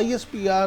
ISPR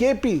KP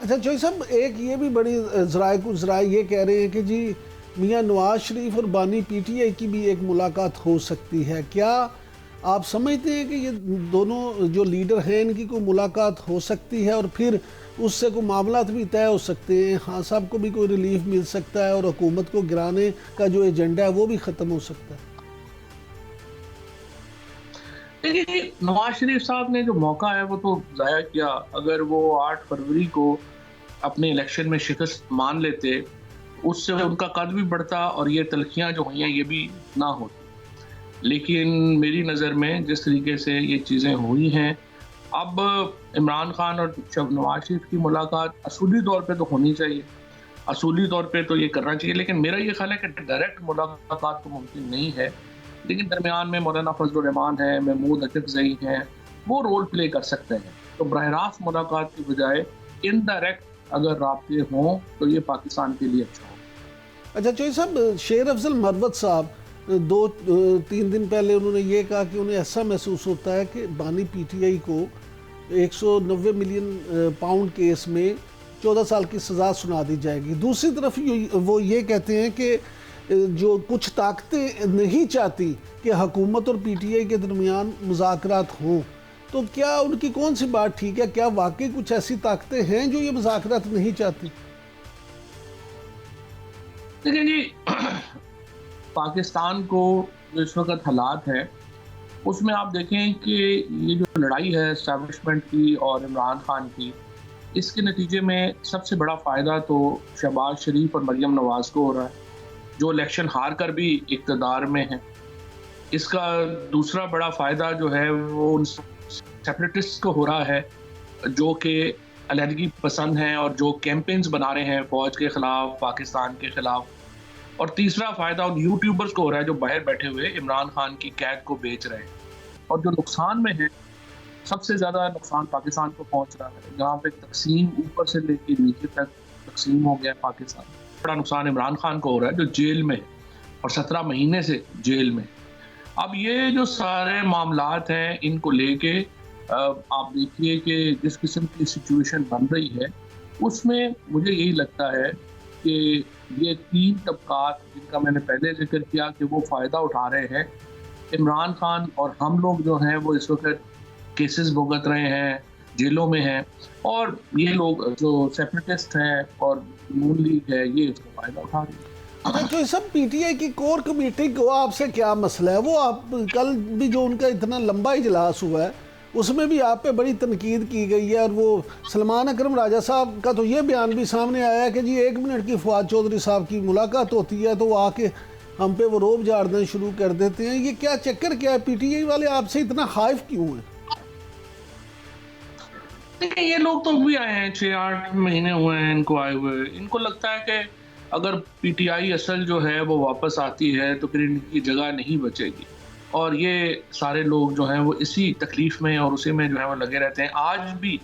اچھا چوئی صاحب، ایک یہ بھی بڑی ذرائع یہ کہہ رہے ہیں کہ جی میاں نواز شریف اور بانی پی ٹی آئی کی بھی ایک ملاقات ہو سکتی ہے. کیا آپ سمجھتے ہیں کہ یہ دونوں جو لیڈر ہیں ان کی کوئی ملاقات ہو سکتی ہے اور پھر اس سے کوئی معاملات بھی طے ہو سکتے ہیں، خان صاحب کو بھی کوئی ریلیف مل سکتا ہے اور حکومت کو گرانے کا جو ایجنڈا ہے وہ بھی ختم ہو سکتا ہے؟ دیکھیے، نواز شریف صاحب نے جو موقع ہے وہ تو ضائع کیا. اگر وہ 8 فروری کو اپنے الیکشن میں شکست مان لیتے، اس سے ان کا قد بھی بڑھتا اور یہ تلخیاں جو ہوئی ہیں یہ بھی نہ ہوتی. لیکن میری نظر میں جس طریقے سے یہ چیزیں ہوئی ہیں، اب عمران خان اور نواز شریف کی ملاقات اصولی طور پہ تو ہونی چاہیے، اصولی طور پہ تو یہ کرنا چاہیے. لیکن میرا یہ خیال ہے کہ ڈائریکٹ ملاقات تو ممکن نہیں ہے، لیکن درمیان میں مولانا فضل الرحمان ہیں، محمود اچکزئی ہیں، وہ رول پلے کر سکتے ہیں. تو براہ راست ملاقات کی بجائے انڈائریکٹ اگر رابطے ہوں تو یہ پاکستان کے لیے اچھا ہو. اچھا چوئی صاحب، شیر افضل مروت صاحب 2-3 دن پہلے انہوں نے یہ کہا کہ انہیں ایسا محسوس ہوتا ہے کہ بانی پی ٹی آئی کو 190 ملین پاؤنڈ کیس میں 14 سال کی سزا سنا دی جائے گی. دوسری طرف وہ یہ کہتے ہیں کہ جو کچھ طاقتیں نہیں چاہتی کہ حکومت اور پی ٹی آئی کے درمیان مذاکرات ہوں، تو کیا ان کی کون سی بات ٹھیک ہے؟ کیا واقعی کچھ ایسی طاقتیں ہیں جو یہ مذاکرات نہیں چاہتی؟ دیکھیں جی، پاکستان کو جو اس وقت حالات ہے اس میں آپ دیکھیں کہ یہ جو لڑائی ہے اسٹیبلشمنٹ کی اور عمران خان کی، اس کے نتیجے میں سب سے بڑا فائدہ تو شہباز شریف اور مریم نواز کو ہو رہا ہے، جو الیکشن ہار کر بھی اقتدار میں ہیں. اس کا دوسرا بڑا فائدہ جو ہے وہ ان سیپریٹسٹ کو ہو رہا ہے جو کہ علیحدگی پسند ہیں اور جو کیمپینز بنا رہے ہیں فوج کے خلاف، پاکستان کے خلاف. اور تیسرا فائدہ ان یوٹیوبرز کو ہو رہا ہے جو باہر بیٹھے ہوئے عمران خان کی قید کو بیچ رہے ہیں. اور جو نقصان میں ہے، سب سے زیادہ نقصان پاکستان کو پہنچ رہا ہے، جہاں پہ تقسیم اوپر سے لے کے نیچے تک تقسیم ہو گیا ہے پاکستان. بڑا نقصان عمران خان کو ہو رہا ہے جو جیل میں ہے اور 17 مہینے سے جیل میں. اب یہ جو سارے معاملات ہیں ان کو لے کے آپ دیکھیے کہ جس قسم کی سچویشن بن رہی ہے اس میں مجھے یہی لگتا ہے کہ یہ 3 طبقات جن کا میں نے پہلے ذکر کیا کہ وہ فائدہ اٹھا رہے ہیں. عمران خان اور ہم لوگ جو ہیں وہ اس وقت کیسز بھگت رہے ہیں، جیلوں میں ہیں، اور یہ لوگ جو سیپریٹسٹ ہیں اور نون لیگ ہے یہ اس کو فائدہ اٹھا رہے ہیں. اچھا جو سب پی ٹی آئی کی کور کمیٹی کو آپ سے کیا مسئلہ ہے؟ وہ آپ کل بھی جو ان کا اتنا لمبا اجلاس ہوا ہے اس میں بھی آپ پہ بڑی تنقید کی گئی ہے، اور وہ سلمان اکرم راجہ صاحب کا تو یہ بیان بھی سامنے آیا ہے کہ جی 1 منٹ کی فواد چودھری صاحب کی ملاقات ہوتی ہے تو وہ آ کے ہم پہ وہ روب جھاڑنا شروع کر دیتے ہیں. یہ کیا چکر کیا ہے؟ پی ٹی آئی والے آپ سے اتنا خائف کیوں ہیں؟ یہ لوگ تو بھی آئے ہیں، 6-8 مہینے ہوئے ہیں ان کو آئے ہوئے. ان کو لگتا ہے کہ اگر پی ٹی آئی اصل جو ہے وہ واپس آتی ہے تو پھر ان کی جگہ نہیں بچے گی، اور یہ سارے لوگ جو ہیں وہ اسی تکلیف میں اور اسی میں جو ہے وہ لگے رہتے ہیں. آج بھی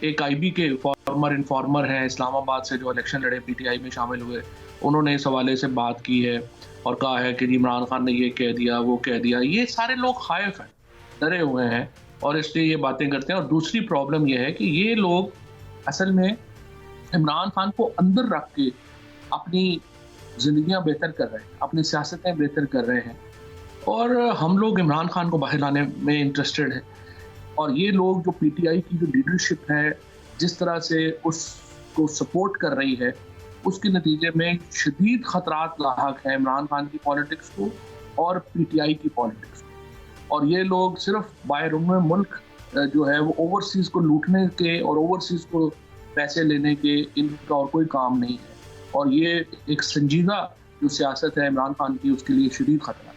ایک آئی بی کے انفارمر ہیں اسلام آباد سے جو الیکشن لڑے، پی ٹی آئی میں شامل ہوئے، انہوں نے اس حوالے سے بات کی ہے اور کہا ہے کہ جی عمران خان نے یہ کہہ دیا وہ کہہ دیا. یہ سارے لوگ خائف ہیں، ڈرے ہوئے ہیں اور اس لیے یہ باتیں کرتے ہیں. اور دوسری پرابلم یہ ہے کہ یہ لوگ اصل میں عمران خان کو اندر رکھ کے اپنی زندگیاں بہتر کر رہے ہیں، اپنی سیاستیں بہتر کر رہے ہیں، اور ہم لوگ عمران خان کو باہر لانے میں انٹرسٹڈ ہیں. اور یہ لوگ جو پی ٹی آئی کی جو لیڈرشپ ہے جس طرح سے اس کو سپورٹ کر رہی ہے، اس کے نتیجے میں شدید خطرات لاحق ہیں عمران خان کی پالیٹکس کو اور پی ٹی آئی کی پالیٹکس کو. اور یہ لوگ صرف بیرون ملک جو ہے وہ اوورسیز کو لوٹنے کے اور اوورسیز کو پیسے لینے کے ان کا اور کوئی کام نہیں ہے. اور یہ ایک سنجیدہ جو سیاست ہے عمران خان کی اس کے لیے شدید خطرہ ہے.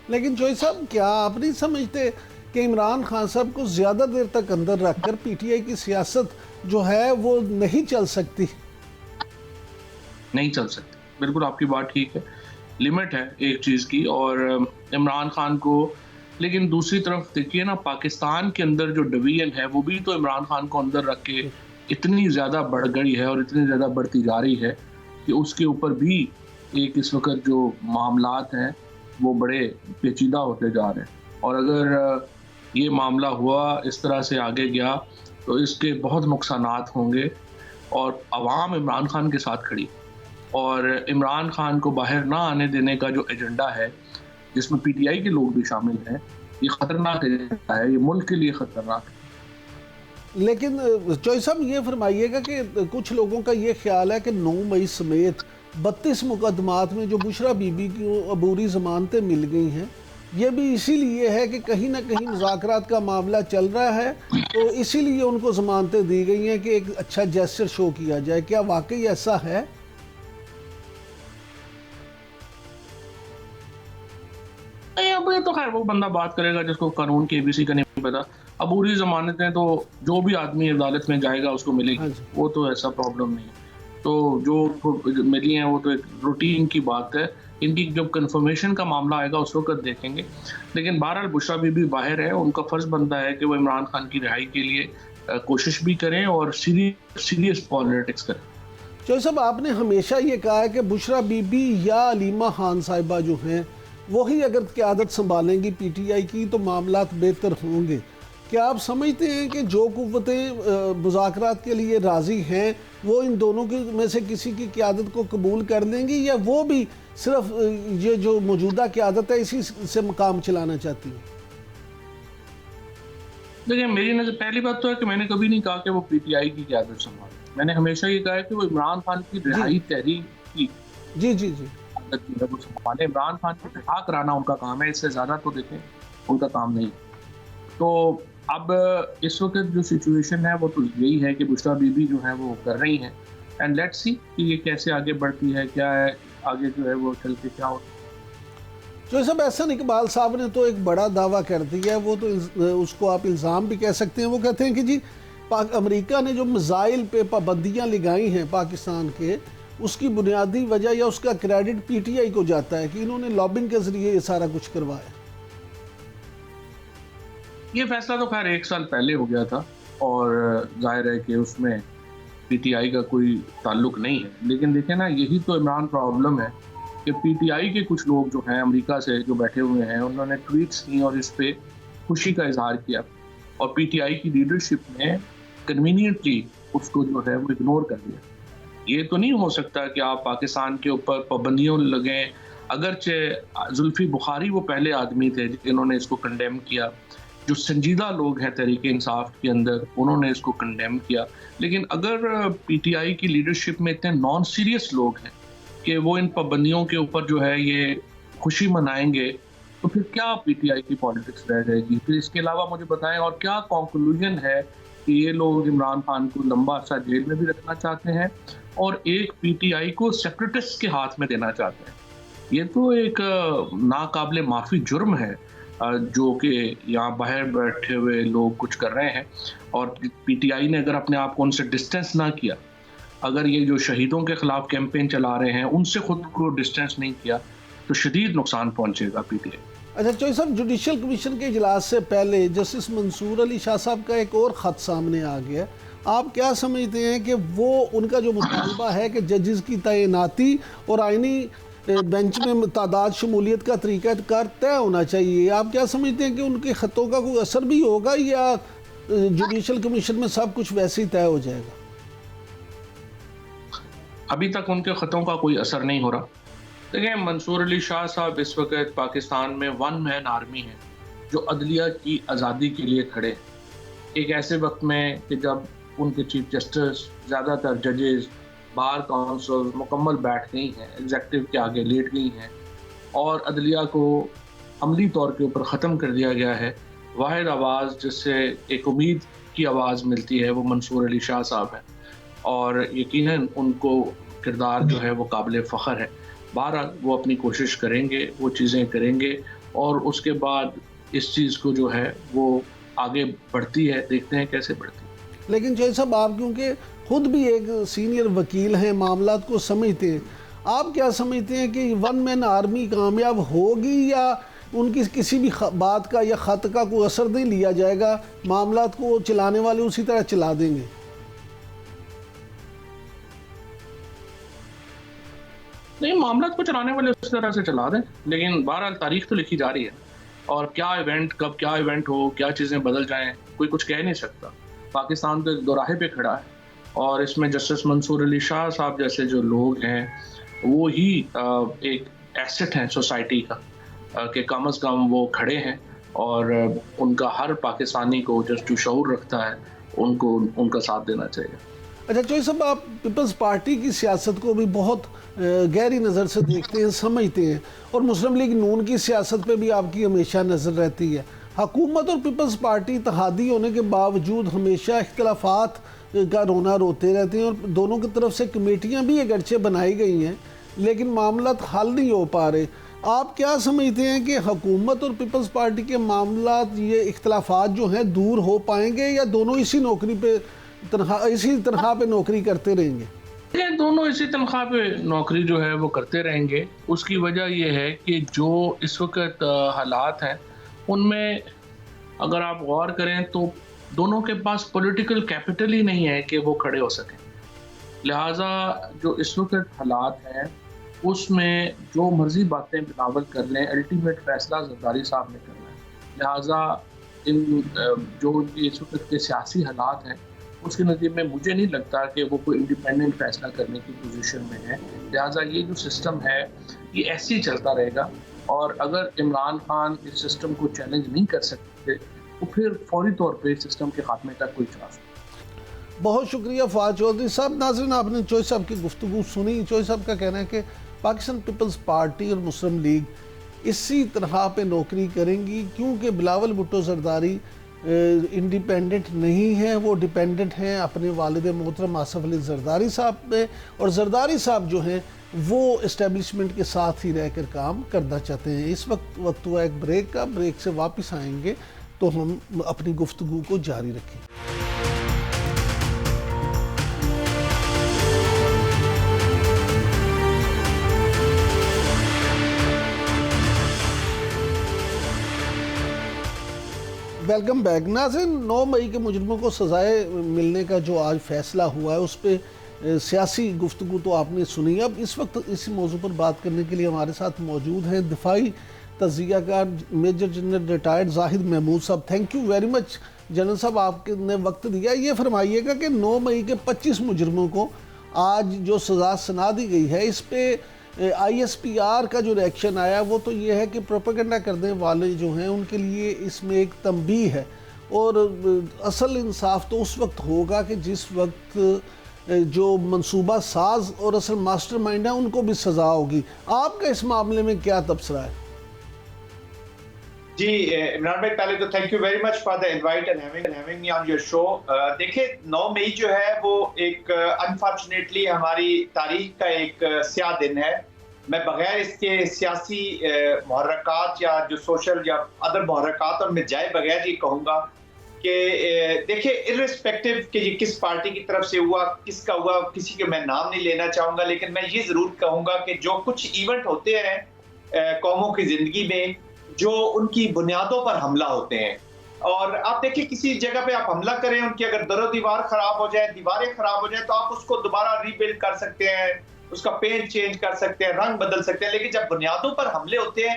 لیکن جوئی صاحب، کیا آپ نہیں سمجھتے کہ عمران خان صاحب کو زیادہ دیر تک اندر رکھ کر پی ٹی آئی کی سیاست جو ہے وہ نہیں چل سکتی؟ نہیں چل سکتی، بالکل آپ کی بات ٹھیک ہے. لمٹ ہے ایک چیز کی، اور عمران خان کو، لیکن دوسری طرف دیکھیے نا پاکستان کے اندر جو ڈویژن ہے وہ بھی تو عمران خان کو اندر رکھ کے اتنی زیادہ بڑھ گئی ہے اور اتنی زیادہ بڑھتی جا رہی ہے کہ اس کے اوپر بھی ایک اس وقت جو معاملات ہیں وہ بڑے پیچیدہ ہوتے جا رہے ہیں. اور اگر یہ معاملہ ہوا اس طرح سے آگے گیا تو اس کے بہت نقصانات ہوں گے. اور عوام عمران خان کے ساتھ کھڑی، اور عمران خان کو باہر نہ آنے دینے کا جو ایجنڈا ہے جس میں پی ٹی آئی کے لوگ بھی شامل ہیں، یہ خطرناک ایجنڈا ہے، یہ ملک کے لیے خطرناک ہے۔ لیکن چوئی صاحب یہ فرمائیے گا کہ کچھ لوگوں کا یہ خیال ہے کہ 9 مئی سمیت 32 مقدمات میں جو بشرا بی بی کی عبوری ضمانتیں مل گئی ہیں، یہ بھی اسی لیے ہے کہ کہیں نہ کہیں مذاکرات کا معاملہ چل رہا ہے، تو اسی لیے ان کو ضمانتیں دی گئی ہیں کہ ایک اچھا جیسچر شو کیا جائے۔ کیا واقعی ایسا ہے؟ اب یہ تو خیر وہ بندہ بات کرے گا جس کو قانون کی ABC کا نہیں پتا۔ عبوری ضمانتیں تو جو بھی آدمی عدالت میں جائے گا اس کو ملے گی، وہ تو ایسا پرابلم نہیں ہے۔ تو جو ملی ہیں وہ تو ایک روٹین کی بات ہے، ان کی جب کنفرمیشن کا معاملہ آئے گا اس وقت دیکھیں گے۔ لیکن بہرحال بشرا بی بی باہر ہے، ان کا فرض بنتا ہے کہ وہ عمران خان کی رہائی کے لیے کوشش بھی کریں اور سیریس پالیٹکس کریں۔ چوئی صاحب آپ نے ہمیشہ یہ کہا ہے کہ بشرا بی بی یا علیمہ خان صاحبہ جو ہیں وہی اگر قیادت سنبھالیں گی پی ٹی آئی کی تو معاملات بہتر ہوں گے۔ کیا آپ سمجھتے ہیں کہ جو قوتیں مذاکرات کے لیے راضی ہیں وہ ان دونوں میں سے کسی کی قیادت کو قبول کر لیں گی، یا وہ بھی صرف یہ جو موجودہ قیادت ہے اسی سے مقام چلانا چاہتی ہیں؟ دیکھیں میری نظر پہلی بات تو ہے کہ میں نے کبھی نہیں کہا کہ وہ پی ٹی آئی کی قیادت سنبھالے، میں نے ہمیشہ یہ کہا ہے کہ وہ عمران خان کی رہائی تحریک کی وہ سنبھالے۔ عمران خان کو رہا کرانا ان کا کام ہے، اس سے زیادہ تو دیکھیں ان کا کام نہیں۔ تو اب اس وقت جو سچویشن ہے وہ تو یہی ہے کہ بشرا بی بی جو ہے وہ کر رہی ہیں، اینڈ لیٹس سی کہ یہ کیسے آگے بڑھتی ہے، کیا ہے آگے جو ہے وہ چل کے کیا ہوتا ہے۔ جو صاحب احسن اقبال صاحب نے تو ایک بڑا دعویٰ کر دیا ہے، وہ تو اس کو آپ الزام بھی کہہ سکتے ہیں۔ وہ کہتے ہیں کہ جی امریکہ نے جو میزائل پہ پابندیاں لگائی ہیں پاکستان کے، اس کی بنیادی وجہ یا اس کا کریڈٹ پی ٹی آئی کو جاتا ہے کہ انہوں نے لابنگ کے ذریعے یہ سارا کچھ کروایا۔ یہ فیصلہ تو خیر 1 سال پہلے ہو گیا تھا اور ظاہر ہے کہ اس میں پی ٹی آئی کا کوئی تعلق نہیں ہے، لیکن دیکھیں نا یہی تو عمران پرابلم ہے کہ پی ٹی آئی کے کچھ لوگ جو ہیں امریکہ سے جو بیٹھے ہوئے ہیں انہوں نے ٹویٹس کی اور اس پہ خوشی کا اظہار کیا، اور پی ٹی آئی کی لیڈرشپ نے کنوینئنٹلی اس کو جو ہے وہ اگنور کر دیا۔ یہ تو نہیں ہو سکتا کہ آپ پاکستان کے اوپر پابندیوں لگیں، اگرچہ زلفی بخاری وہ پہلے آدمی تھے جنہوں نے اس کو کنڈیم کیا، جو سنجیدہ لوگ ہیں تحریک انصاف کے اندر انہوں نے اس کو کنڈیم کیا، لیکن اگر پی ٹی آئی کی لیڈرشپ میں اتنے نان سیریس لوگ ہیں کہ وہ ان پابندیوں کے اوپر جو ہے یہ خوشی منائیں گے تو پھر کیا پی ٹی آئی کی پالیٹکس رہ جائے گی؟ پھر اس کے علاوہ مجھے بتائیں اور کیا کنکلوژن ہے کہ یہ لوگ عمران خان کو لمبا عرصہ جیل میں بھی رکھنا چاہتے ہیں اور ایک پی ٹی آئی کو سیپریٹسٹ کے ہاتھ میں دینا چاہتے ہیں؟ یہ تو ایک ناقابل معافی جرم ہے جو کہ یہاں باہر بیٹھے ہوئے لوگ کچھ کر رہے ہیں، اور پی ٹی آئی نے اگر اپنے آپ کو ان سے ڈسٹینس نہ کیا، اگر یہ جو شہیدوں کے خلاف کیمپین چلا رہے ہیں ان سے خود کو ڈسٹینس نہیں کیا تو شدید نقصان پہنچے گا پی ٹی آئی۔ اچھا چوئی صاحب، جوڈیشل کمیشن کے اجلاس سے پہلے جسٹس منصور علی شاہ صاحب کا ایک اور خط سامنے آ گیا، آپ کیا سمجھتے ہیں کہ وہ ان کا جو مطالبہ ہے کہ ججز کی تعیناتی اور آئینی بینچ میں تعداد شمولیت کا طریقہ کار طے ہونا چاہیے، آپ کیا سمجھتے ہیں کہ ان کے خطوں کا کوئی اثر بھی ہوگا یا جوڈیشل کمیشن میں سب کچھ ویسے ہی طے ہو جائے گا؟ ابھی تک ان کے خطوں کا کوئی اثر نہیں ہو رہا۔ دیکھیں منصور علی شاہ صاحب اس وقت پاکستان میں 1 مین آرمی ہیں جو عدلیہ کی آزادی کے لیے کھڑے ہیں، ایک ایسے وقت میں کہ جب ان کے چیف جسٹس، زیادہ تر ججز، بار کونسل مکمل بیٹھ گئی ہیں، ایگزیکٹو کے آگے لیٹ گئی ہیں اور عدلیہ کو عملی طور کے اوپر ختم کر دیا گیا ہے۔ واحد آواز جس سے ایک امید کی آواز ملتی ہے وہ منصور علی شاہ صاحب ہیں، اور یقیناً ان کو کردار جو ہے وہ قابل فخر ہے۔ بہرحال وہ اپنی کوشش کریں گے، وہ چیزیں کریں گے، اور اس کے بعد اس چیز کو جو ہے وہ آگے بڑھتی ہے، دیکھتے ہیں کیسے بڑھتی ہے۔ لیکن چوئی صاحب آپ کیونکہ خود بھی ایک سینئر وکیل ہیں، معاملات کو سمجھتے ہیں، آپ کیا سمجھتے ہیں کہ 1 مین آرمی کامیاب ہوگی یا ان کی کسی بھی بات کا یا خط کا کوئی اثر نہیں لیا جائے گا، معاملات کو چلانے والے اسی طرح چلا دیں گے؟ نہیں، معاملات کو چلانے والے اس طرح سے چلا دیں، لیکن بہرحال تاریخ تو لکھی جا رہی ہے، اور کیا ایونٹ کب کیا ایونٹ ہو، کیا چیزیں بدل جائیں، کوئی کچھ کہہ نہیں سکتا۔ پاکستان تو دوراہے پہ کھڑا ہے اور اس میں جسٹس منصور علی شاہ صاحب جیسے جو لوگ ہیں وہ ہی ایک ایسٹ ہیں سوسائٹی کا کہ کم از کم وہ کھڑے ہیں اور ان کا ہر پاکستانی کو جو شعور رکھتا ہے ان کا ساتھ دینا چاہیے۔ اچھا چوہی صاحب، آپ پیپلز پارٹی کی سیاست کو بھی بہت گہری نظر سے دیکھتے ہیں، سمجھتے ہیں، اور مسلم لیگ نون کی سیاست پہ بھی آپ کی ہمیشہ نظر رہتی ہے۔ حکومت اور پیپلز پارٹی اتحادی ہونے کے باوجود ہمیشہ اختلافات کا رونا روتے رہتے ہیں، اور دونوں کی طرف سے کمیٹیاں بھی اگرچہ بنائی گئی ہیں لیکن معاملات حل نہیں ہو پا رہے۔ آپ کیا سمجھتے ہیں کہ حکومت اور پیپلز پارٹی کے معاملات، یہ اختلافات جو ہیں دور ہو پائیں گے یا دونوں اسی تنخواہ پہ نوکری کرتے رہیں گے؟ یہ دونوں اسی تنخواہ پہ نوکری جو ہے وہ کرتے رہیں گے۔ اس کی وجہ یہ ہے کہ جو اس وقت حالات ہیں ان میں اگر آپ غور کریں تو دونوں کے پاس پولیٹیکل کیپٹل ہی نہیں ہے کہ وہ کھڑے ہو سکیں، لہٰذا جو اس وقت حالات ہیں اس میں جو مرضی باتیں بلاول کر لیں، الٹیمیٹ فیصلہ زرداری صاحب نے کرنا ہے۔ لہٰذا جو اس وقت کے سیاسی حالات ہیں اس کے نتیجے میں مجھے نہیں لگتا کہ وہ کوئی انڈیپینڈنٹ فیصلہ کرنے کی پوزیشن میں ہے۔ لہٰذا یہ جو سسٹم ہے یہ ایسے ہی چلتا رہے گا، اور اگر عمران خان اس سسٹم کو چیلنج نہیں کر سکتے تو پھر فوری طور پہ سسٹم کے خاتمے تک کوئی چانس نہیں۔ بہت شکریہ فواد چودھری صاحب۔ ناظرین، آپ نے چوہی صاحب کی گفتگو سنی۔ چوہی صاحب کا کہنا ہے کہ پاکستان پیپلز پارٹی اور مسلم لیگ اسی طرح پہ نوکری کریں گی، کیونکہ بلاول بھٹو زرداری انڈیپینڈنٹ نہیں ہیں، وہ ڈیپینڈنٹ ہیں اپنے والد محترم آصف علی زرداری صاحب پہ، اور زرداری صاحب جو ہیں وہ اسٹیبلشمنٹ کے ساتھ ہی رہ کر کام کرنا چاہتے ہیں۔ اس وقت ہوا ایک بریک کا، بریک سے واپس آئیں گے تو ہم اپنی گفتگو کو جاری رکھیں۔ Welcome back. ناظرین، 9 مئی کے مجرموں کو سزائے ملنے کا جو آج فیصلہ ہوا ہے اس پہ سیاسی گفتگو تو آپ نے سنی۔ اب اس وقت اس موضوع پر بات کرنے کے لیے ہمارے ساتھ موجود ہیں دفاعی تجزیہ کار میجر جنرل ریٹائرڈ زاہد محمود صاحب۔ Thank you very much general صاحب، آپ نے وقت دیا۔ یہ فرمائیے گا کہ 9 مئی کے 25 مجرموں کو آج جو سزا سنا دی گئی ہے، اس پہ آئی ایس پی آر کا جو ریئیکشن آیا وہ تو یہ ہے کہ پروپیگنڈا کرنے والے جو ہیں ان کے لیے اس میں ایک تنبیہ ہے، اور اصل انصاف تو اس وقت ہوگا کہ جس وقت جو منصوبہ ساز اور اصل ماسٹر مائنڈ ہے ان کو بھی سزا ہوگی۔ آپ کا اس معاملے میں کیا تبصرہ ہے؟ جی عمران بھائی، پہلے تو thank you very much for the invite and having me on your show. دیکھیں، 9 مئی جو ہے وہ ایک انفارچونیٹلی ہماری تاریخ کا ایک سیاہ دن ہے۔ میں بغیر اس کے سیاسی محرکات یا جو سوشل یا ادر محرکات اور میں جائے بغیر یہ کہوں گا کہ دیکھیں، ارسپیکٹو کہ یہ کس پارٹی کی طرف سے ہوا، کس کا ہوا، کسی کے میں نام نہیں لینا چاہوں گا، لیکن میں یہ ضرور کہوں گا کہ جو کچھ ایونٹ ہوتے ہیں قوموں کی زندگی میں جو ان کی بنیادوں پر حملہ ہوتے ہیں، اور آپ دیکھیں کسی جگہ پہ آپ حملہ کریں، ان کی اگر در و دیوار خراب ہو جائے، دیواریں خراب ہو جائیں، تو آپ اس کو دوبارہ ری بلڈ کر سکتے ہیں، اس کا پینٹ چینج کر سکتے ہیں، رنگ بدل سکتے ہیں، لیکن جب بنیادوں پر حملے ہوتے ہیں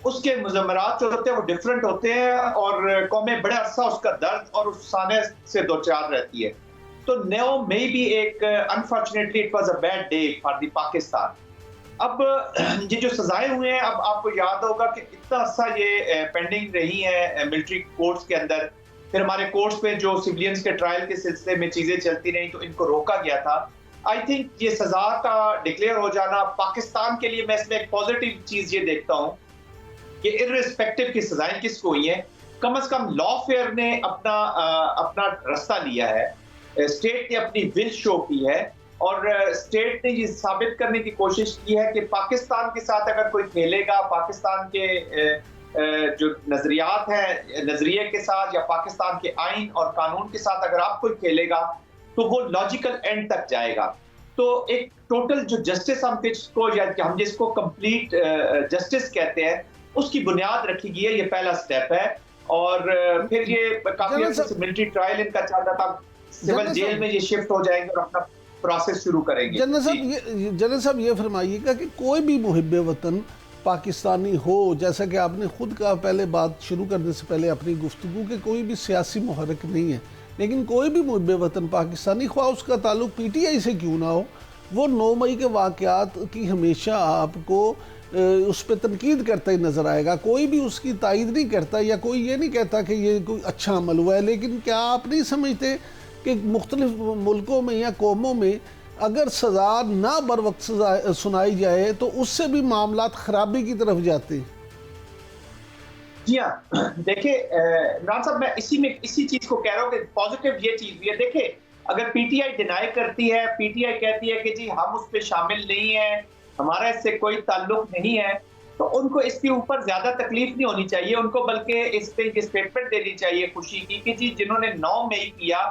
اس کے مضمرات جو ہوتے ہیں وہ ڈیفرنٹ ہوتے ہیں، اور قومیں بڑے عرصہ اس کا درد اور اس سانے سے دوچار رہتی ہے۔ تو 9 مئی بھی ایک unfortunately it was a bad day for the Pakistan. اب یہ جو سزائیں ہوئے ہیں، اب آپ کو یاد ہوگا کہ اتنا عرصہ یہ پینڈنگ رہی ہیں ملٹری کورٹس کے اندر، پھر ہمارے کورٹس میں جو سیولینز کے ٹرائل کے سلسلے میں چیزیں چلتی رہیں تو ان کو روکا گیا تھا۔ آئی تھنک یہ سزا کا ڈکلیئر ہو جانا پاکستان کے لیے، میں اس میں ایک پازیٹیو چیز یہ دیکھتا ہوں کہ ارسپیکٹو کی سزائیں کس کو ہوئی ہیں، کم از کم لا فیئر نے اپنا رستہ لیا ہے، اسٹیٹ نے اپنی ول شو کی ہے، اور اسٹیٹ نے یہ ثابت کرنے کی کوشش کی ہے کہ پاکستان کے ساتھ اگر کوئی کھیلے گا، پاکستان کے جو نظریات ہیں، نظریے کے ساتھ، یا پاکستان کے آئین اور قانون کے ساتھ اگر آپ کوئی کھیلے گا تو وہ لاجیکل اینڈ تک جائے گا۔ تو ایک ٹوٹل جو جسٹس ہم جس کو کمپلیٹ جسٹس کہتے ہیں، اس کی بنیاد رکھی گئی ہے، یہ پہلا سٹیپ ہے۔ اور پھر یہ کافی عرصے سے ملٹری ٹرائل ان کا چل رہا تھا، سول جیل میں یہ شفٹ ہو جائیں گے اور اپنا پروسیس شروع کریں گے۔ جنرل صاحب یہ فرمائیے گا کہ کوئی بھی محب وطن پاکستانی ہو، جیسا کہ آپ نے خود کہا پہلے بات شروع کرنے سے پہلے اپنی گفتگو، کہ کوئی بھی سیاسی محرک نہیں ہے، لیکن کوئی بھی محب وطن پاکستانی، خواہ اس کا تعلق پی ٹی آئی سے کیوں نہ ہو، وہ 9 مئی کے واقعات کی ہمیشہ آپ کو اس پہ تنقید کرتا ہی نظر آئے گا. کوئی بھی اس کی تائید نہیں کرتا یا کوئی یہ نہیں کہتا کہ یہ کوئی اچھا عمل ہوا ہے. لیکن کیا آپ نہیں سمجھتے کہ مختلف ملکوں میں یا قوموں میں اگر سزا نہ بر وقت سنائی جائے تو اس سے بھی معاملات خرابی کی طرف جاتے ہیں؟ جی ہاں، دیکھیں عمران صاحب، میں اسی چیز کو کہہ رہا ہوں کہ پازیٹیو یہ چیز بھی ہے. دیکھیں اگر پی ٹی آئی ڈینائی کرتی ہے، پی ٹی آئی کہتی ہے کہ جی ہم اس پہ شامل نہیں ہیں، ہمارا اس سے کوئی تعلق نہیں ہے، تو ان کو اس کے اوپر زیادہ تکلیف نہیں ہونی چاہیے. ان کو بلکہ اس پہ یہ اسٹیٹمنٹ دینی چاہیے خوشی کی کہ جی جنہوں نے 9 مئی کیا،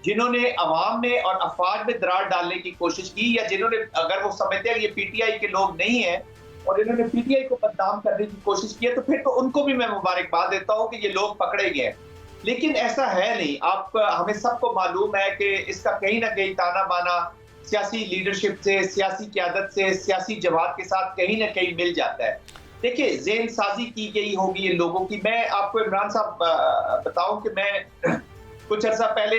جنہوں نے عوام میں اور افواج میں درار ڈالنے کی کوشش کی، یا جنہوں نے، اگر وہ سمجھتے ہیں کہ یہ پی ٹی آئی کے لوگ نہیں ہیں اور انہوں نے پی ٹی آئی کو بدنام کرنے کی کوشش کی ہے، تو پھر تو ان کو بھی میں مبارکباد دیتا ہوں کہ یہ لوگ پکڑے گئے. لیکن ایسا ہے نہیں. ہمیں سب کو معلوم ہے کہ اس کا کہیں نہ کہیں تانا بانا سیاسی لیڈرشپ سے، سیاسی قیادت سے، سیاسی جماعت کے ساتھ کہیں نہ کہیں مل جاتا ہے. دیکھیں ذہن سازی کی گئی ہوگی ان لوگوں کی. میں آپ کو عمران صاحب بتاؤں کہ میں کچھ عرصہ پہلے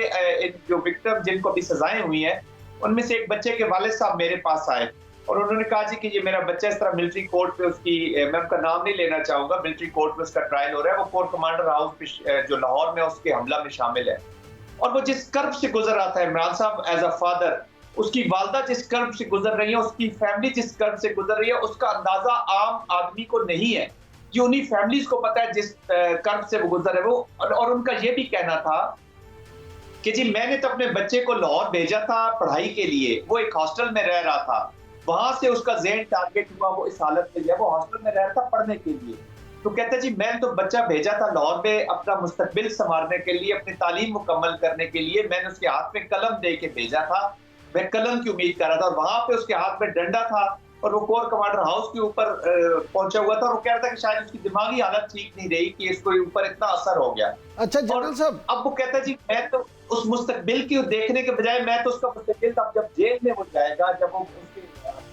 جو وکٹم جن کو بھی سزائیں ہوئی ہیں، ان میں سے ایک بچے کے والد صاحب میرے پاس آئے اور انہوں نے کہا جی کہ یہ میرا بچہ اس طرح ملٹری کورٹ پہ، اس کی میں ان کا نام نہیں لینا چاہوں گا، ملٹری کورٹ میں اس کا ٹرائل ہو رہا ہے، وہ کور کمانڈر ہاؤس جو لاہور میں اس کے حملہ میں شامل ہے. اور وہ جس کرب سے گزر رہا تھا عمران صاحب ایز اے فادر، اس کی والدہ جس کرب سے گزر رہی ہے، اس کی فیملی جس کرب سے گزر رہی ہے، اس کا اندازہ عام آدمی کو نہیں ہے. یہ انہی فیملیز کو پتہ ہے جس کرب سے وہ گزر رہے وہ. اور ان کا یہ بھی کہنا تھا کہ جی میں نے تو اپنے بچے کو لاہور بھیجا تھا پڑھائی کے لیے، وہ ایک ہاسٹل میں رہ رہا تھا، وہاں سے اس کا ذہن ٹارگٹ ہوا، وہ اس حالت میں گیا، وہ ہاسٹل میں رہ رہا تھا پڑھنے کے لیے. تو کہتا ہے جی میں نے تو بچہ بھیجا تھا لاہور میں اپنا مستقبل سنوارنے کے لیے، اپنی تعلیم مکمل کرنے کے لیے، میں نے اس کے ہاتھ میں قلم دے کے بھیجا تھا، میں قلم کی امید کر رہا تھا، اور وہاں پہ اس کے ہاتھ میں ڈنڈا تھا اور وہ کور کمانڈر ہاؤس کے اوپر پہنچا ہوا تھا، اور وہ کہہ رہا تھا کہ شاید اس کی دماغی حالت ٹھیک نہیں رہی کہ اس کو اوپر اتنا اثر ہو گیا. اچھا جنرل صاحب، اب وہ کہتا ہے جی میں تو اس مستقبل کی دیکھنے کے بجائے میں تو اس کا مستقبل تھا، جب جیل میں وہ جائے گا، جب وہ اس کی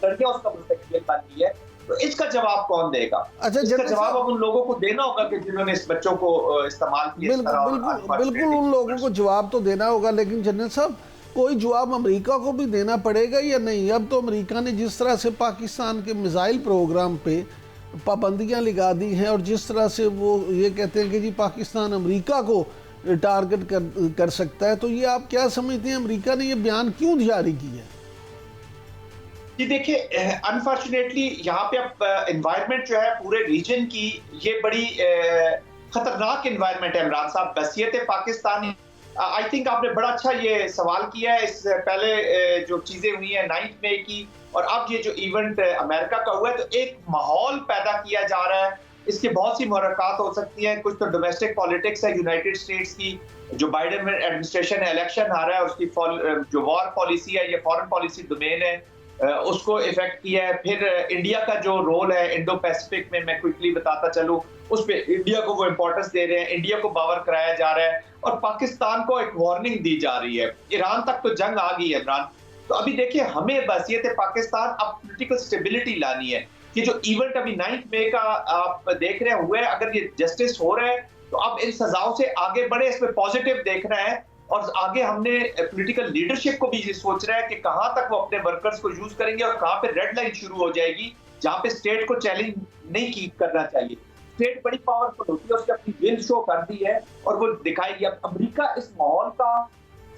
لڑکیاں اس کا مستقبل بن گئی ہے، تو اس کا جواب کون دے گا؟ اس کا جواب اب ان لوگوں کو دینا ہوگا کہ جنہوں نے اس بچوں کو استعمال کیا. بالکل ان لوگوں کو جواب تو دینا ہوگا، لیکن جنرل صاحب کوئی جواب امریکہ کو بھی دینا پڑے گا یا نہیں؟ اب تو امریکہ نے جس طرح سے پاکستان کے میزائل پروگرام پہ پابندیاں لگا دی ہیں، اور جس طرح سے وہ یہ کہتے ہیں کہ جی پاکستان امریکہ کو ٹارگٹ کر سکتا ہے، تو یہ آپ کیا سمجھتے ہیں امریکہ نے یہ بیان کیوں جاری کیا ہے؟ جی دیکھیں انفارچونیٹلی یہاں پہ اب انوائرمنٹ جو ہے پورے ریجن کی یہ بڑی خطرناک انوائرمنٹ ہے عمران صاحب. بحیثیت پاکستانی آئی تھنک آپ نے بڑا اچھا یہ سوال کیا ہے. اس پہلے جو چیزیں ہوئی ہیں 9 مئی کی اور اب یہ جو ایونٹ امریکہ کا ہوا ہے، تو ایک ماحول پیدا کیا جا رہا ہے. اس کے بہت سی محرکات ہو سکتی ہیں. کچھ تو ڈومیسٹک پالیٹکس ہے یونائٹڈ اسٹیٹس کی، جو بائیڈن ایڈمنسٹریشن الیکشن آ رہا ہے، اس کی جو وار پالیسی ہے، یہ فارن پالیسی ڈومین ہے، اس کو افیکٹ کیا ہے. پھر انڈیا کا جو رول ہے انڈو پیسفک میں، میں کوئکلی بتاتا چلوں، اس پہ انڈیا کو وہ امپورٹنس دے رہے ہیں، انڈیا کو باور کرایا جا رہا ہے، اور پاکستان کو ایک وارننگ دی جا رہی ہے. ایران تک تو جنگ آ گئی ہے عمران. تو ابھی دیکھیں ہمیں بحیثیت پاکستان اب پولیٹیکل سٹیبلٹی لانی ہے. یہ جو ایونٹ ابھی 9 مئی کا آپ دیکھ رہے ہوئے، اگر یہ جسٹس ہو رہا ہے تو اب ان سزاؤں سے آگے بڑھے، اس میں پازیٹیو دیکھنا ہے. اور آگے ہم نے پولیٹیکل لیڈرشپ کو بھی یہ سوچ رہا ہے کہ کہاں تک وہ اپنے ورکرز کو یوز کریں گے اور کہاں پہ ریڈ لائن شروع ہو جائے گی جہاں پہ اسٹیٹ کو چیلنج نہیں کرنا چاہیے. اسٹیٹ بڑی پاورفل ہوتی ہے، اس نے اپنی ول شو کر دی ہے اور وہ دکھائے گی. اب امریکہ اس ماحول کا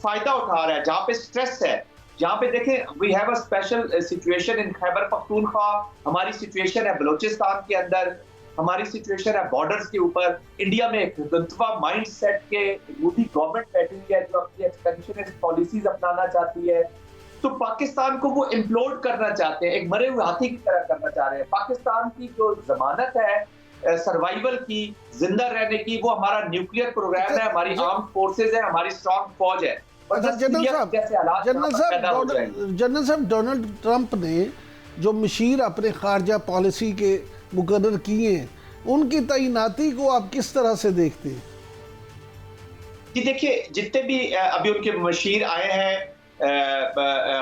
فائدہ اٹھا رہا ہے جہاں پہ سٹریس ہے، جہاں پہ دیکھیں we have a special situation in Khyber Pakhtunkhwa, ہماری سچویشن ہے بلوچستان کے اندر، ہماری سچویشن ہے بارڈرز کے اوپر. انڈیا میں ایک گنتوا مائنڈ سیٹ کے مودی گورنمنٹ بیٹھی ہے جو اپنی ایکسپینشنسٹ پالیسیز اپنانا چاہتی ہے. تو پاکستان کو وہ امپلوڈ کرنا چاہتے ہیں، ایک مرے ہوئے ہاتھی کی طرح کرنا چاہ رہے ہیں. پاکستان کی جو ضمانت ہے سروائیول کی، زندہ رہنے کی، وہ ہمارا نیوکلیئر پروگرام ہے، ہماری آرمڈ فورسز ہے، ہماری اسٹرانگ فوج ہے. جنرل صاحب ڈونلڈ ٹرمپ نے جو مشیر اپنے خارجہ پالیسی کے مقرر کیے ہیں، ان کی تعیناتی کو آپ کس طرح سے دیکھتے ہیں؟ جی دیکھیے جتنے بھی ابھی ان کے مشیر آئے ہیں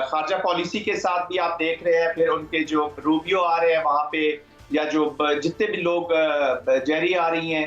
خارجہ پالیسی کے ساتھ بھی آپ دیکھ رہے ہیں، پھر ان کے جو روبیو آ رہے ہیں وہاں پہ، یا جو جتنے بھی لوگ جیری آ رہی ہیں،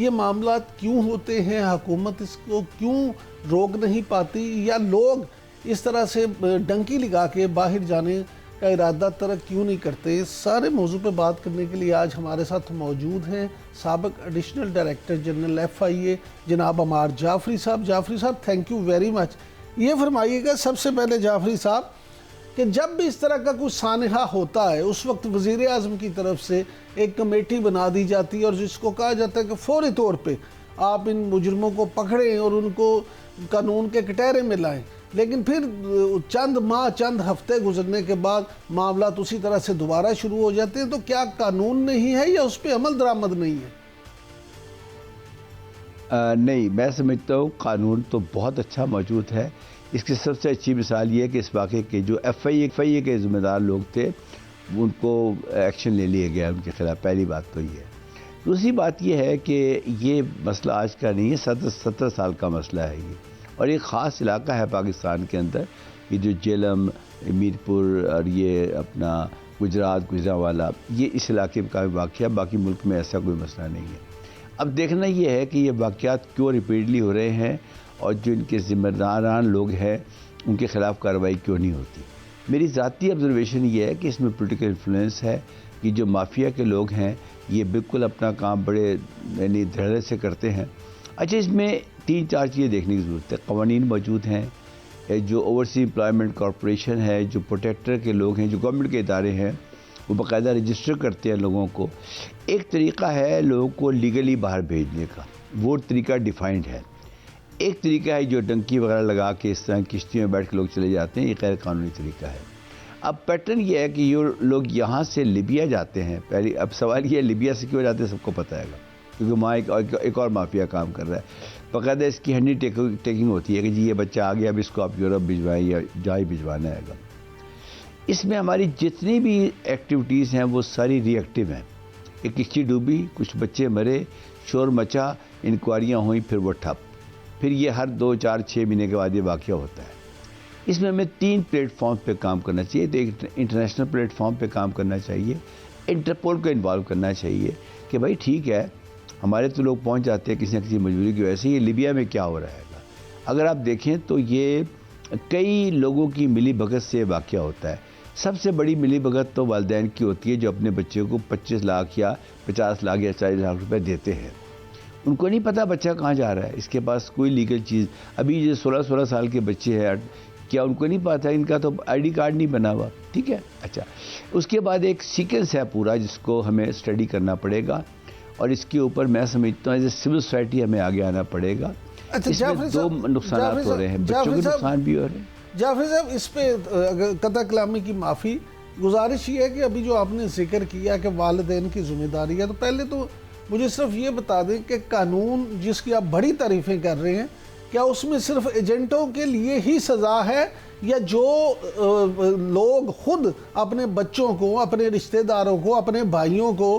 یہ معاملات کیوں ہوتے ہیں؟ حکومت اس کو کیوں روک نہیں پاتی، یا لوگ اس طرح سے ڈنکی لگا کے باہر جانے کا ارادہ ترک کیوں نہیں کرتے؟ اس سارے موضوع پہ بات کرنے کے لیے آج ہمارے ساتھ موجود ہیں سابق ایڈیشنل ڈائریکٹر جنرل FIA جناب عمار جعفری صاحب۔ جعفری صاحب تھینک یو ویری مچ۔ یہ فرمائیے گا سب سے پہلے جعفری صاحب کہ جب بھی اس طرح کا کچھ سانحہ ہوتا ہے اس وقت وزیر اعظم کی طرف سے ایک کمیٹی بنا دی جاتی ہے اور جس کو کہا جاتا ہے کہ فوری طور پہ آپ ان مجرموں کو پکڑیں اور ان کو قانون کے کٹہرے میں لائیں، لیکن پھر چند ماہ چند ہفتے گزرنے کے بعد معاملات اسی طرح سے دوبارہ شروع ہو جاتے ہیں، تو کیا قانون نہیں ہے یا اس پہ عمل درآمد نہیں ہے؟ نہیں، میں سمجھتا ہوں قانون تو بہت اچھا موجود ہے۔ اس کی سب سے اچھی مثال یہ ہے کہ اس واقعے کے جو FIA کے ذمہ دار لوگ تھے ان کو ایکشن لے لیا گیا ان کے خلاف، پہلی بات تو یہ ہے۔ دوسری بات یہ ہے کہ یہ مسئلہ آج کا نہیں ہے، 70 سال کا مسئلہ ہے یہ، اور ایک خاص علاقہ ہے پاکستان کے اندر، یہ جو جیلم، میرپور اور یہ اپنا گجرات، گجرانوالہ، یہ اس علاقے کا واقعہ، باقی ملک میں ایسا کوئی مسئلہ نہیں ہے۔ اب دیکھنا یہ ہے کہ یہ واقعات کیوں ریپیٹلی ہو رہے ہیں اور جو ان کے ذمہ داران لوگ ہیں ان کے خلاف کارروائی کیوں نہیں ہوتی۔ میری ذاتی آبزرویشن یہ ہے کہ اس میں پولیٹیکل انفلوئنس ہے کہ جو مافیا کے لوگ ہیں یہ بالکل اپنا کام بڑے یعنی دھڑے سے کرتے ہیں۔ اچھا، اس میں 3-4 چیزیں دیکھنے کی ضرورت ہے۔ قوانین موجود ہیں، جو اوورسی امپلائمنٹ کارپوریشن ہے، جو پروٹیکٹر کے لوگ ہیں، جو گورنمنٹ کے ادارے ہیں، وہ باقاعدہ رجسٹر کرتے ہیں لوگوں کو۔ ایک طریقہ ہے لوگوں کو لیگلی باہر بھیجنے کا، وہ طریقہ ڈیفائنڈ ہے۔ ایک طریقہ ہے جو ڈنکی وغیرہ لگا کے اس طرح کشتیوں میں بیٹھ کے لوگ چلے جاتے ہیں، یہ غیر قانونی طریقہ ہے۔ اب پیٹرن یہ ہے کہ یہ لوگ یہاں سے لیبیا جاتے ہیں، پہلی اب سوال یہ ہے لیبیا سے کیوں جاتے ہیں، سب کو پتہ ہے گا، کیونکہ وہاں ایک اور مافیا کام کر رہا ہے۔ باقاعدہ اس کی ہینڈی ٹیکنگ ہوتی ہے کہ جی یہ بچہ آ گیا، اب اس کو آپ یورپ بھجوائیں یا جہاں ہی بھجوانا ہے گا۔ اس میں ہماری جتنی بھی ایکٹیویٹیز ہیں وہ ساری ری ایکٹیو ہیں۔ ایک کشتی ڈوبی، کچھ بچے مرے، شور مچا، انکوائریاں ہوئیں، پھر وہ ٹھپ، پھر یہ ہر 2, 4, 6 مہینے کے بعد یہ واقعہ ہوتا ہے۔ اس میں ہمیں 3 پلیٹ فارم پہ کام کرنا چاہیے۔ تو ایک انٹرنیشنل پلیٹ فارم پہ کام کرنا چاہیے، انٹرپول کو انوالو کرنا چاہیے کہ بھائی ٹھیک ہے، ہمارے تو لوگ پہنچ جاتے ہیں کسی نہ کسی مجبوری کی وجہ سے، یہ لیبیا میں کیا ہو رہا ہے گا۔ اگر آپ دیکھیں تو یہ کئی لوگوں کی ملی بھگت سے واقعہ ہوتا ہے۔ سب سے بڑی ملی بھگت تو والدین کی ہوتی ہے جو اپنے بچے کو 25 لاکھ یا 50 لاکھ یا 40 لاکھ روپے دیتے ہیں۔ ان کو نہیں پتہ بچہ کہاں جا رہا ہے، اس کے پاس کوئی لیگل چیز، ابھی جو 16 سال کے بچے ہیں، کیا ان کو نہیں پتا، ان کا تو ID کارڈ نہیں بنا ہوا، ٹھیک ہے۔ اچھا، اس کے بعد ایک سیکوینس ہے پورا جس کو ہمیں اسٹڈی کرنا پڑے گا، اور اس کے اوپر میں سمجھتا ہوں ایز اے سول سوسائٹی ہمیں آگے آنا پڑے گا۔ اس میں 2 نقصانات ہو رہے ہیں، بچوں کے نقصان بھی ہو رہے ہیں۔ جعفری صاحب، اس پہ قطع کلامی کی معافی، گزارش یہ ہے کہ ابھی جو آپ نے ذکر کیا کہ والدین کی ذمہ داری ہے، تو پہلے تو مجھے صرف یہ بتا دیں کہ قانون جس کی آپ بڑی تعریفیں کر رہے ہیں، کیا اس میں صرف ایجنٹوں کے لیے ہی سزا ہے، یا جو لوگ خود اپنے بچوں کو، اپنے رشتہ داروں کو، اپنے بھائیوں کو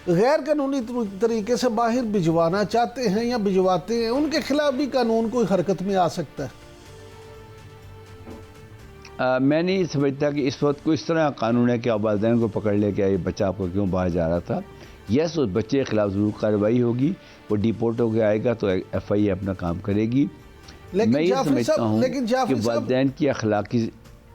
غیر قانونی طریقے سے باہر بھجوانا چاہتے ہیں یا بھجواتے ہیں، ان کے خلاف بھی قانون کوئی حرکت میں آ سکتا ہے؟ میں نہیں سمجھتا کہ اس وقت کوئی اس طرح قانون ہے کہ آپ والدین کو پکڑ لے کے یہ بچہ آپ کو کیوں باہر جا رہا تھا۔ یس، اس بچے کے خلاف ضرور کارروائی ہوگی، وہ ڈیپورٹ ہو کے آئے گا تو FIA اپنا کام کرے گی۔ میں یہ سمجھتا ہوں کہ والدین کی اخلاقی،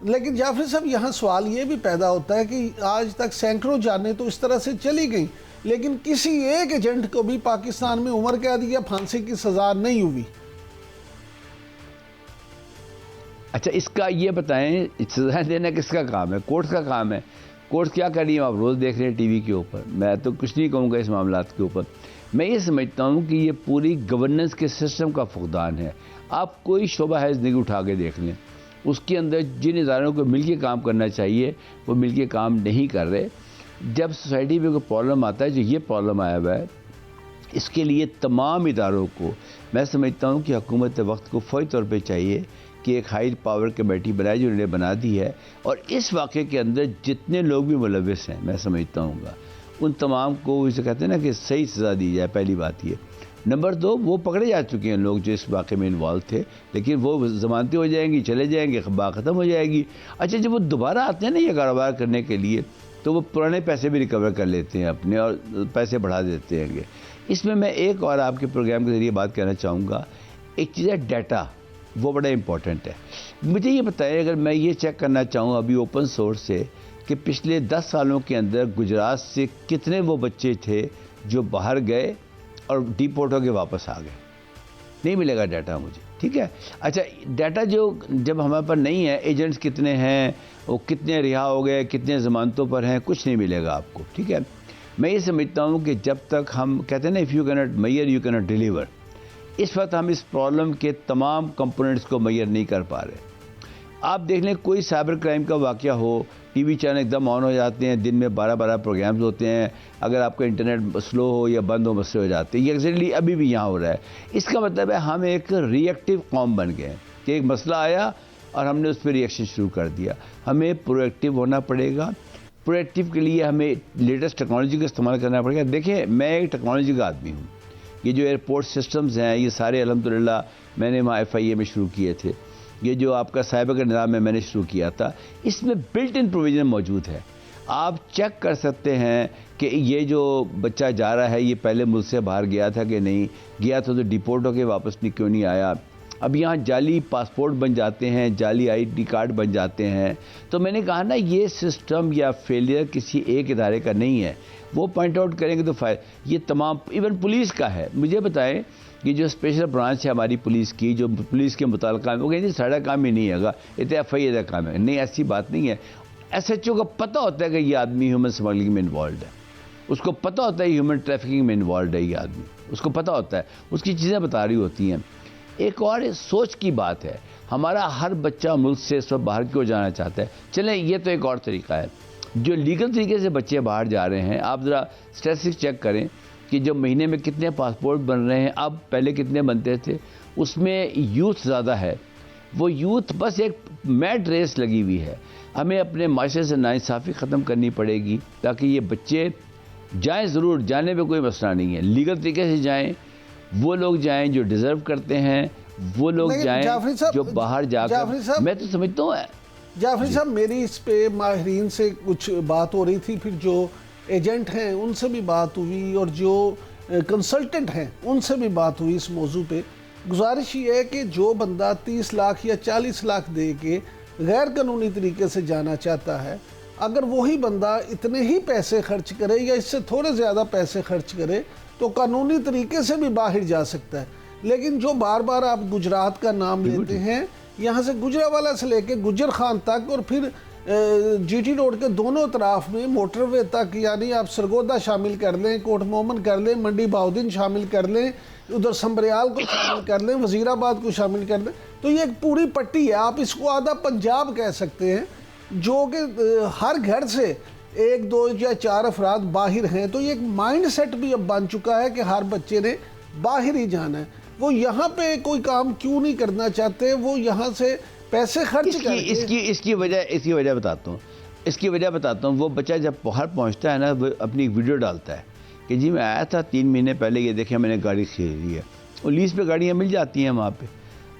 لیکن جعفری صاحب یہاں سوال یہ بھی پیدا ہوتا ہے کہ آج تک سینکڑوں جانیں تو اس طرح سے چلی گئیں، لیکن کسی ایک ایجنٹ کو بھی پاکستان میں عمر قید یا پھانسی کی سزا نہیں ہوئی۔ اچھا، اس کا یہ بتائیں سزا دینا کس کا کام ہے؟ کورٹ کا کام ہے۔ کورٹ کیا کر رہی ہیں آپ روز دیکھ رہے ہیں ٹی وی کے اوپر۔ میں تو کچھ نہیں کہوں گا اس معاملات کے اوپر۔ میں یہ سمجھتا ہوں کہ یہ پوری گورننس کے سسٹم کا فقدان ہے۔ آپ کوئی شعبہ ہے زندگی اٹھا کے دیکھ لیں، اس کے اندر جن اداروں کو مل کے کام کرنا چاہیے وہ مل کے کام نہیں کر رہے۔ جب سوسائٹی میں کوئی پرابلم آتا ہے، جو یہ پرابلم آیا ہوا ہے، اس کے لیے تمام اداروں کو میں سمجھتا ہوں کہ حکومت وقت کو فوری طور پہ چاہیے کہ ایک ہائی پاور کمیٹی بنائی جو انہوں نے بنا دی ہے، اور اس واقعے کے اندر جتنے لوگ بھی ملوث ہیں میں سمجھتا ہوں گا ان تمام کو اسے کہتے ہیں نا کہ صحیح سزا دی جائے۔ پہلی بات یہ۔ نمبر 2، وہ پکڑے جا چکے ہیں لوگ جو اس واقعے میں انوالو تھے، لیکن وہ ضمانتیں ہو جائیں گی، چلے جائیں گے، بات ختم ہو جائے گی۔ اچھا، جب وہ دوبارہ آتے ہیں نا یہ کاروبار کرنے کے لیے، تو وہ پرانے پیسے بھی ریکور کر لیتے ہیں اپنے اور پیسے بڑھا دیتے ہیں گے. اس میں ایک اور آپ کے پروگرام کے ذریعے بات کہنا چاہوں گا. ایک چیز ہے ڈیٹا, وہ بڑا امپورٹنٹ ہے. مجھے یہ بتائیں, اگر میں یہ چیک کرنا چاہوں ابھی اوپن سورس سے کہ پچھلے 10 سالوں کے اندر گجرات سے کتنے وہ بچے تھے جو باہر گئے اور ڈیپورٹ ہو کے واپس آ گئے, نہیں ملے گا ڈیٹا مجھے. ٹھیک ہے, اچھا ڈیٹا جب ہمارے پاس نہیں ہے, ایجنٹس کتنے ہیں, وہ کتنے رہا ہو گئے, کتنے ضمانتوں پر ہیں, کچھ نہیں ملے گا آپ کو. ٹھیک ہے, میں یہ سمجھتا ہوں کہ جب تک ہم کہتے ہیں نا, if you can't measure you can't deliver, اس وقت ہم اس پرابلم کے تمام کمپوننٹس کو میئر نہیں کر پا رہے. آپ دیکھ لیں کوئی سائبر کرائم کا واقعہ ہو, ٹی وی چینل ایک دم آن ہو جاتے ہیں, دن میں 12 پروگرامز ہوتے ہیں, اگر آپ کا انٹرنیٹ سلو ہو یا بند ہو مسئلے ہو جاتے ہیں. یہ ایگزیکٹلی ابھی بھی یہاں ہو رہا ہے. اس کا مطلب ہے ہم ایک ری ایکٹیو قوم بن گئے کہ ایک مسئلہ آیا اور ہم نے اس پہ ری ایکشن شروع کر دیا. ہمیں پرو ایکٹیو ہونا پڑے گا. پرو ایکٹیو کے لیے ہمیں لیٹسٹ ٹیکنالوجی کا استعمال کرنا پڑے گا. دیکھیں, میں ایک ٹیکنالوجی کا آدمی ہوں. یہ جو ایئرپورٹ سسٹمز ہیں یہ سارے الحمدللہ میں نے وہاں FIA میں شروع کیے تھے. یہ جو آپ کا سائبر کا نظام ہے میں نے شروع کیا تھا. اس میں بلٹ ان پروویژن موجود ہے. آپ چیک کر سکتے ہیں کہ یہ جو بچہ جا رہا ہے یہ پہلے ملک سے باہر گیا تھا کہ نہیں گیا تھا, تو ڈیپورٹ ہو کے واپس کیوں نہیں آیا. اب یہاں جعلی پاسپورٹ بن جاتے ہیں, جعلی ID کارڈ بن جاتے ہیں. تو میں نے کہا نا, یہ سسٹم یا فیلئر کسی ایک ادارے کا نہیں ہے. وہ پوائنٹ آؤٹ کریں گے تو یہ تمام ایون پولیس کا ہے. مجھے بتائیں کہ جو اسپیشل برانچ ہے ہماری پولیس کی, جو پولیس کے متعلقہ ہے, وہ کہیں ساڑھا کام ہی نہیں ہے, یہ تو FIA کا کام ہے. نہیں, ایسی بات نہیں ہے. SHO کا پتہ ہوتا ہے کہ یہ آدمی ہیومن اسمگلنگ میں انوالوڈ ہے, اس کو پتہ ہوتا ہے ہیومن ٹریفکنگ میں انوالوڈ ہے یہ آدمی, اس کو پتہ ہوتا ہے, اس کی چیزیں بتا رہی ہوتی ہیں. ایک اور سوچ کی بات ہے, ہمارا ہر بچہ ملک سے اس وقت باہر کیوں جانا چاہتا ہے. چلیں, یہ تو ایک اور طریقہ ہے. جو لیگل طریقے سے بچے باہر جا رہے ہیں, آپ ذرا اسٹیٹسٹکس چیک کریں کہ جو مہینے میں کتنے پاسپورٹ بن رہے ہیں, اب پہلے کتنے بنتے تھے. اس میں یوتھ زیادہ ہے. وہ یوتھ بس ایک میڈ ریس لگی ہوئی ہے. ہمیں اپنے معاشرے سے ناانصافی ختم کرنی پڑے گی تاکہ یہ بچے جائیں. ضرور جانے میں کوئی مسئلہ نہیں ہے, لیگل طریقے سے جائیں. وہ لوگ جائیں جو ڈیزرو کرتے ہیں, وہ لوگ جائیں جو باہر جا کر. میں تو سمجھتا ہوں جعفری صاحب, میری اس پہ ماہرین سے کچھ بات ہو رہی تھی, پھر جو ایجنٹ ہیں ان سے بھی بات ہوئی, اور جو کنسلٹنٹ ہیں ان سے بھی بات ہوئی اس موضوع پہ. گزارش یہ ہے کہ جو بندہ 30 لاکھ یا 40 لاکھ دے کے غیر قانونی طریقے سے جانا چاہتا ہے, اگر وہی بندہ اتنے ہی پیسے خرچ کرے یا اس سے تھوڑے زیادہ پیسے خرچ کرے تو قانونی طریقے سے بھی باہر جا سکتا ہے. لیکن جو بار بار آپ گجرات کا نام لیتے ہیں, یہاں سے گجرانوالہ سے لے کے گجر خان تک, اور پھر GT روڈ کے دونوں اطراف میں موٹر وے تک, یعنی آپ سرگودا شامل کر لیں, کوٹ مومن کر لیں, منڈی بہاؤدین شامل کر لیں, ادھر سنبریال کو شامل کر لیں, وزیر آباد کو شامل کر لیں, تو یہ ایک پوری پٹی ہے. آپ اس کو آدھا پنجاب کہہ سکتے ہیں, جو کہ ہر گھر سے 1 2 یا 4 افراد باہر ہیں. تو یہ ایک مائنڈ سیٹ بھی اب بن چکا ہے کہ ہر بچے نے باہر ہی جانا ہے. وہ یہاں پہ کوئی کام کیوں نہیں کرنا چاہتے, وہ یہاں سے پیسے خرچ کر کے. اس کی وجہ بتاتا ہوں. وہ بچہ جب باہر پہنچتا ہے نا, وہ اپنی ایک ویڈیو ڈالتا ہے کہ جی میں آیا تھا 3 مہینے پہلے, یہ دیکھیں میں نے گاڑی خریدی ہے. وہ لیز پہ گاڑیاں مل جاتی ہیں وہاں پہ.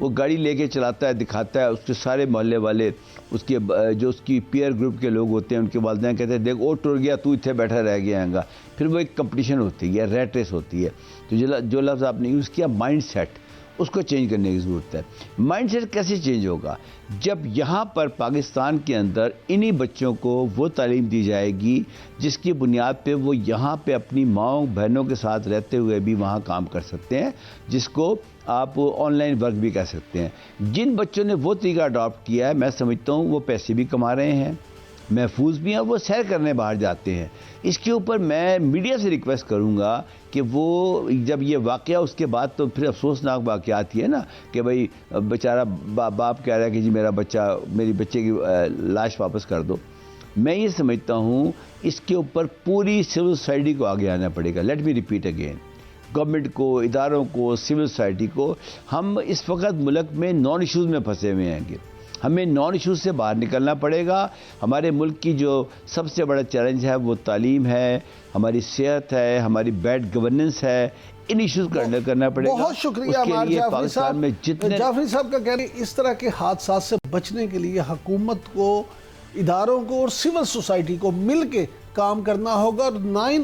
وہ گاڑی لے کے چلاتا ہے, دکھاتا ہے. اس کے سارے محلے والے, اس کے جو اس کی پیئر گروپ کے لوگ ہوتے ہیں, ان کے والدین کہتے ہیں دیکھ وہ ٹر گیا, تو اتنے بیٹھا رہ گیا گا. پھر وہ ایک کمپٹیشن ہوتی ہے, ریٹ ریس ہوتی ہے. تو جو لفظ آپ نے یوز کیا مائنڈ سیٹ, اس کو چینج کرنے کی ضرورت ہے. مائنڈ سیٹ کیسے چینج ہوگا؟ جب یہاں پر پاکستان کے اندر انہی بچوں کو وہ تعلیم دی جائے گی جس کی بنیاد پہ وہ یہاں پہ اپنی ماؤں بہنوں کے ساتھ رہتے ہوئے بھی وہاں کام کر سکتے ہیں, جس کو آپ آن لائن ورک بھی کہہ سکتے ہیں. جن بچوں نے وہ طریقہ اڈاپٹ کیا ہے, میں سمجھتا ہوں وہ پیسے بھی کما رہے ہیں, محفوظ بھی ہیں, وہ سیر کرنے باہر جاتے ہیں. اس کے اوپر میں میڈیا سے ریکویسٹ کروں گا کہ وہ جب یہ واقعہ, اس کے بعد تو پھر افسوسناک واقعات ہی ہے نا کہ بھائی بیچارہ باپ کہہ رہا ہے کہ جی میری بچے کی لاش واپس کر دو. میں یہ سمجھتا ہوں اس کے اوپر پوری سول سوسائٹی کو آگے آنا پڑے گا. Let me repeat again, government کو, اداروں کو, سول سوسائٹی کو. ہم اس وقت ملک میں نان ایشوز میں پھنسے ہوئے ہیں. ہمیں نان ایشوز سے باہر نکلنا پڑے گا. ہمارے ملک کی جو سب سے بڑا چیلنج ہے وہ تعلیم ہے, ہماری صحت ہے, ہماری بیڈ گورننس ہے. ان ایشوز کرنا پڑے گا. بہت شکریہ جعفری صاحب کا کہنا ہے. اس طرح کے حادثات سے بچنے کے لیے حکومت کو اداروں کو اور سول سوسائٹی کو مل کے کام کرنا ہوگا اور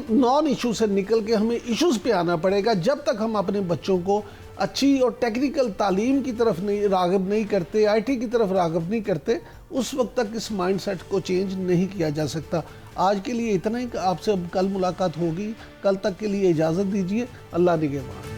نان ایشو سے نکل کے ہمیں ایشوز پہ آنا پڑے گا. جب تک ہم اپنے بچوں کو اچھی اور ٹیکنیکل تعلیم کی طرف راغب نہیں کرتے, آئی ٹی کی طرف راغب نہیں کرتے, اس وقت تک اس مائنڈ سیٹ کو چینج نہیں کیا جا سکتا. آج کے لیے اتنا ہی, کہ آپ سے اب کل ملاقات ہوگی. کل تک کے لیے اجازت دیجیے. اللہ نگہبان.